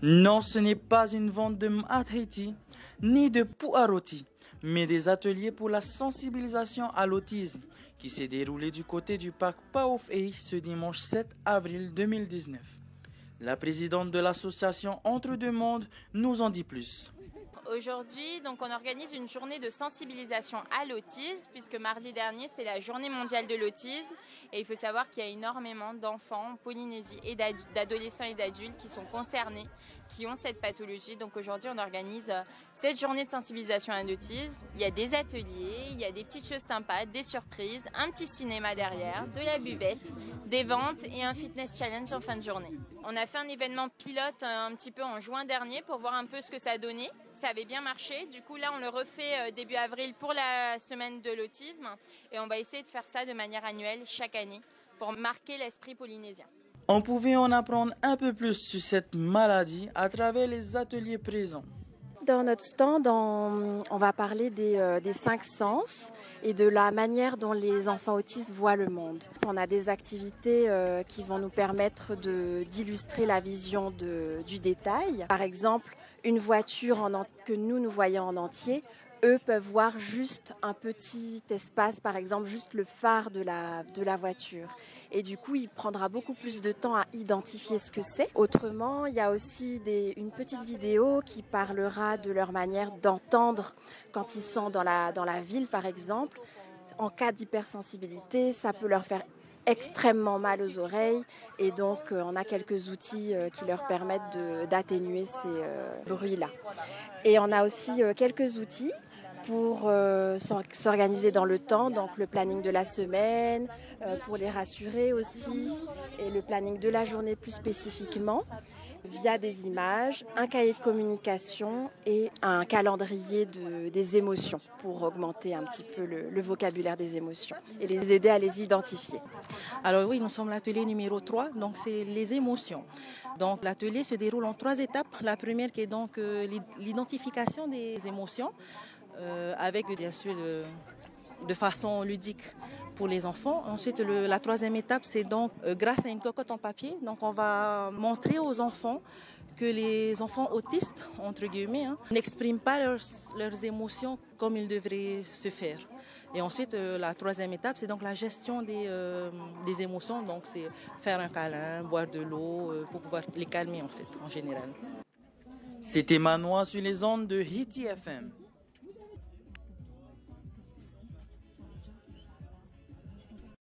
Non, ce n'est pas une vente de Haiti ni de Puaroti, mais des ateliers pour la sensibilisation à l'autisme qui s'est déroulé du côté du parc Paof-Ey ce dimanche 7 avril 2019. La présidente de l'association Entre Deux Mondes nous en dit plus. Aujourd'hui, donc, on organise une journée de sensibilisation à l'autisme, puisque mardi dernier, c'était la journée mondiale de l'autisme. Et il faut savoir qu'il y a énormément d'enfants en Polynésie et d'adolescents et d'adultes qui sont concernés, qui ont cette pathologie. Donc aujourd'hui, on organise cette journée de sensibilisation à l'autisme. Il y a des ateliers, il y a des petites choses sympas, des surprises, un petit cinéma derrière, de la buvette, des ventes et un fitness challenge en fin de journée. On a fait un événement pilote un petit peu en juin dernier pour voir un peu ce que ça a donné. Ça avait bien marché. Du coup, là, on le refait début avril pour la semaine de l'autisme. Et on va essayer de faire ça de manière annuelle chaque année pour marquer l'esprit polynésien. On pouvait en apprendre un peu plus sur cette maladie à travers les ateliers présents. Dans notre stand, on va parler des 5 sens et de la manière dont les enfants autistes voient le monde. On a des activités qui vont nous permettre d'illustrer la vision du détail. Par exemple, une voiture que nous voyons en entier, eux peuvent voir juste un petit espace, par exemple juste le phare de la voiture. Et du coup, il prendra beaucoup plus de temps à identifier ce que c'est. Autrement, il y a aussi une petite vidéo qui parlera de leur manière d'entendre quand ils sont dans la ville, par exemple. En cas d'hypersensibilité, ça peut leur faire extrêmement mal aux oreilles et donc on a quelques outils qui leur permettent d'atténuer ces bruits-là. Et on a aussi quelques outils pour s'organiser dans le temps, donc le planning de la semaine, pour les rassurer aussi, et le planning de la journée plus spécifiquement, via des images, un cahier de communication et un calendrier des émotions pour augmenter un petit peu le vocabulaire des émotions et les aider à les identifier. Alors oui, nous sommes l'atelier numéro 3, donc c'est les émotions. Donc l'atelier se déroule en 3 étapes. La première qui est donc l'identification des émotions, avec bien sûr de façon ludique pour les enfants. Ensuite, la 3e étape, c'est donc grâce à une cocotte en papier. Donc on va montrer aux enfants que les enfants autistes, entre guillemets, n'expriment pas leurs émotions comme ils devraient se faire. Et ensuite, la 3e étape, c'est donc la gestion des émotions. Donc c'est faire un câlin, boire de l'eau pour pouvoir les calmer en fait, en général. C'était Manoa sur les ondes de Haiti FM.